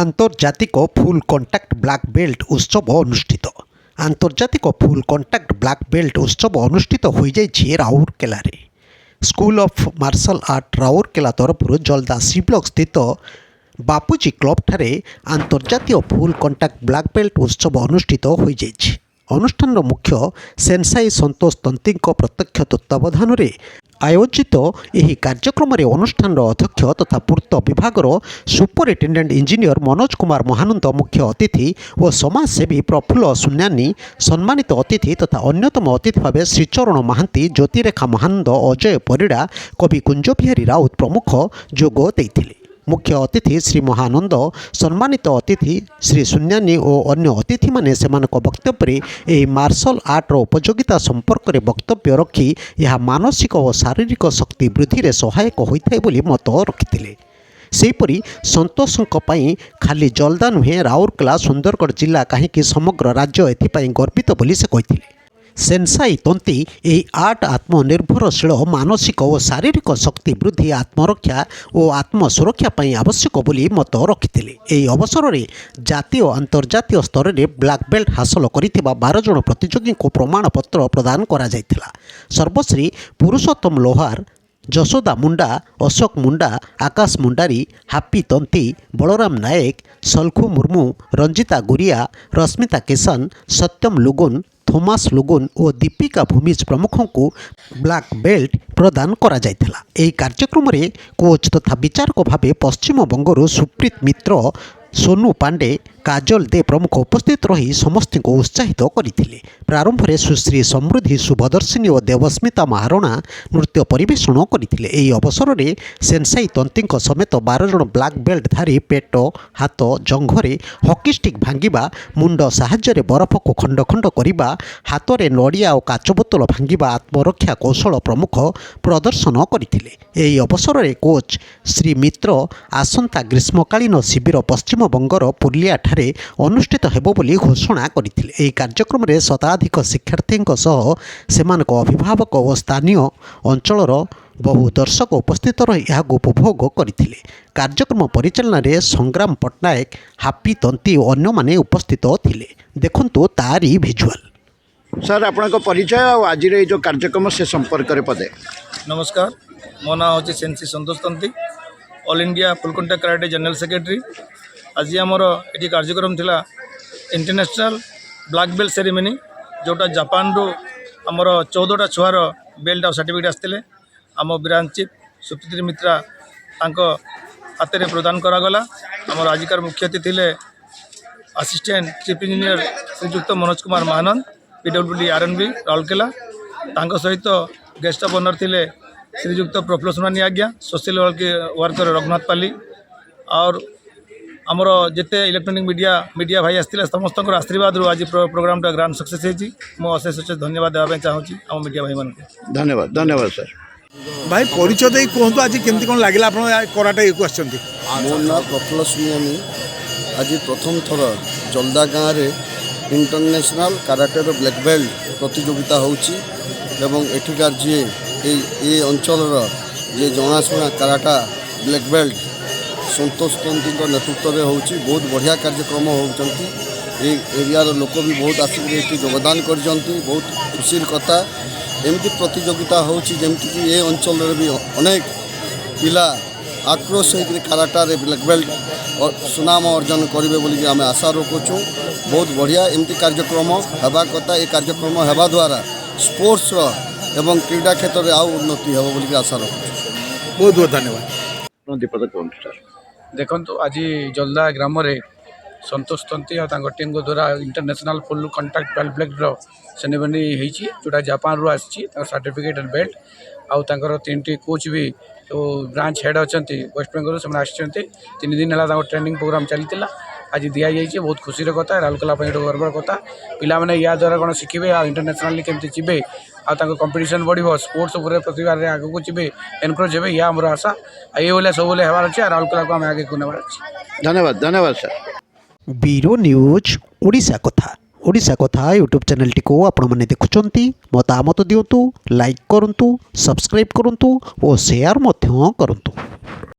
আন্তর্জাতিক ফুল contact black belt উৎসব অনুষ্ঠিত। আন্তর্জাতিক ফুল কন্টাক্ট ব্ল্যাক বেল্ট উৎসব অনুষ্ঠিত হয়ে যাই রাউরকেলার। School of martial art Rourkela তরফর জলদা সি ব্লক স্থিত বাপুজি ক্লবঠারে আন্তর্জাতীয় ফুল কন্টাক্ট ব্ল্যাক বেল্ট উৎসব অনুষ্ঠিত হয়ে যাইছে। অনুষ্ঠানর মুখ্য সেনসাই সন্তোষ তন্তীଙ୍କ প্রত্যক্ষ তত্ত্বাবধাନରେ আয়োজিত ଏହି କାର୍ଯ୍ୟକ୍ରମରେ ଅନୁଷ୍ଠାନର ଅଧ୍ୟକ୍ଷ ତଥା ପୂର୍ତ୍ତ ବିଭାଗର ସୁପରିଟେଣ୍ଡେଣ୍ଟ ଇଞ୍ଜିନିୟର ମନୋଜ କୁମାର ମହାନନ୍ଦ ମୁଖ୍ୟ ଅତିଥି ଓ ସମାଜସେବୀ ପ୍ରଫୁଲ୍ଲ ସୁନ୍ୟାନୀ ସମ୍ମାନିତ ଅତିଥି ତଥା ଅନ୍ୟତମ ଅତିଥି ଭାବେ ଶ୍ରୀଚରଣ ମହାନ୍ତି, ଜ୍ୟୋତିରେଖା ମହାନନ୍ଦ, ଅଜୟ ପରିଡ଼ା, କବି କୁଞ୍ଜବିହାରୀ ରାଉତ ପ୍ରମୁଖ ଯୋଗ ଦେଇଥିଲେ। मुख्य अतिथि श्री महानंद, सम्मानित अतिथि श्री सुन्यानी और अन्य अतिथि माने सेमानक वक्तव्य यह मार्शल आर्टर उपयोगिता संपर्क में वक्तव्य रखी यह मानसिक और शारीरिक शक्ति वृद्धि में सहायक होता है बोली मत रखिते। सेहीपरि संतोषों खाली जलदा नुहे राउरकेला सुंदरगढ़ जिला कहीं समग्र राज्य एथिपाई गर्वित बोली से कहते। सेनसाई तंती यह आर्ट आत्मनिर्भरशील मानसिक और शारीरिक शक्ति वृद्धि, आत्मरक्षा और आत्मसुरक्षा आवश्यक बोली मत रखिते। यह अवसर में जातीय और अंतर्जातीय स्तर में ब्लैक बेल्ट हासिल करिथिबा 12 जन प्रतियोगी को प्रमाणपत्र प्रदान करा जायतिला। सर्वश्री पुरुषोत्तम लोहार, जशोदा मुंडा, अशोक मुंडा, आकाश मुंडारी, हापी तंती, बलराम नायक, सलखु मुर्मू, रंजिता गुरिया, रश्मिता किशन, सत्यम लुगुन, थोमास लुगुन और दीपिका भूमिज प्रमुखों को ब्लैक बेल्ट प्रदान करा जायतिला। एही कार्यक्रम में कोच तथा विचारक भावे पश्चिम बंगरू सुप्रीत मित्र, सोनू पांडे, काजल दे प्रमुख उपस्थित रही समस्त को उत्साहित करते। प्रारंभ में सुश्री समृद्धि सुभदर्शिनी और देवस्मिता महारणा नृत्य परिवेषण करते। यही अवसर में सेनसाई तंती समेत 12 जन ब्लैक बेल्ट धारी पेट, हाथ, जंघरे हॉकी स्टिक भांगिबा, मुंड साहाय्य बरफ को खंड खंड करने, हाथ में नड़िया और काच बोतल भांगिबा आत्मरक्षा कौशल प्रमुख प्रदर्शन करते। यही अवसर में कोच श्री मित्र आसंता ग्रीष्मकालीन शिविर पश्चिम बंगर पुलिया अनुष्ठित हेबो बोली घोषणा करथिले। एही कार्यक्रम में शताधिक शिक्षार्थी सेमानक अभिभावक और स्थानीय अंचलर बहु दर्शक उपस्थित रही यह उपभोग करथिले। कार्यक्रम परिचालन में संग्राम पट्टनायक, हापी तंती और अन्य माने उपस्थित थिले। देखंतु तारी भिजुआल। सर आपन को परिचय और आज जो कार्यक्रम से संपर्क रे पदे। नमस्कार, मो ना हूँ sensei Santosh Tanti, all India full contact karate general secretary. आज आमर ये कार्यक्रम थिला इंटरनेशनल ब्लैक बेल्ट सेरेमनी, जोटा जापान रो आमर 14टा छुआर बेल्ट और सर्टिफिकेट आसते आम ब्रांच चीफ सुप्रीत मित्रा हाथ में प्रदान करागला। आमर आजिकार मुख्य अतिथि थे असिस्टेंट चीफ इंजीनियर श्रीजुक्त मनोज कुमार महानंद, PWD RNB राउरकेला। सहित गेस्ट ऑफ ऑनर थे श्रीजुक्त प्रफुल्ल सुनानी आज्ञा, सोशल वर्कर रघुनाथ पाली और आमर जिते इलेक्ट्रोनिक मीडिया भाई आसते समस्त आशीर्वाद आज प्रोग्राम ग्रांड सक्सेस होती। मुझे अशेष अशेष धन्यवाद देवाई चाहूँगी आम मीडिया भाई मान। धन्यवाद धन्यवाद सर। भाई परिचय दे कहतु आज केमती कौन लगे आप कराटे को आसछंती। मो ना प्रफुल्ल सुनियानी। आज प्रथम थर जलदा गाँव में इंटरनेशनल कराटे ब्लैक बेल्ट प्रतियोगिता होची एवं एठिकार जी ये अंचल जे जनाशुना कराटा ब्लैक बेल्ट संतोष तंती नेतृत्व में होची। बहुत बढ़िया कार्यक्रम होती। एरियार लोक भी बहुत आसिक योगदान कर बहुत खुशी कथा। एमती प्रतियोगिता होची जमती कि ये अंचल भी अनेक पिला आक्रोश होकर कराटारे ब्लैक बेल्ट और सुनाम अर्जन करेंगे बोली आम आशा रखुचु। बहुत बढ़िया एमती कार्यक्रम हेबा कथा। ये कार्यक्रम हेबा द्वारा स्पोर्ट्स एवं क्रीडा क्षेत्र में आउ उन्नति हे बोली आशा रखुचु। बहुत बहुत धन्यवाद। देखो आज जलदा ग्राम में संतोष तंती और टीम को द्वारा international full contact black belt ceremony होती, जोटा जापान रू आसी सर्टिफिकेट एंड बेल्ट आउ 3टी कोच भी तो ब्रांच हेड अच्छा वेस्ट बेंगल से 3 दिन है ट्रेनिंग प्रोग्राम चलता। आज दि जाइए बहुत खुशी कथा, राउरकेला गर्वर कथा। पिला माने या द्वारा कौन शिखे आ इंटरनेशनली केमती जीवे कंपटीशन बढ़ो स्पोर्ट्स प्रतिभा आगे को जीवे एनकरेज हे या आम आशा। ये भाई सब होबार अच्छे राउरकेला को आम आगे को नेबार अच्छे। धन्यवाद धन्यवाद सर। ब्यूरो न्यूज ओडिशा कथा यूट्यूब चैनल टी को आपण मैंने देखुंत मतामत दिंतु, लाइक करूँ, सब्सक्राइब करूँ और शेयर करूँ।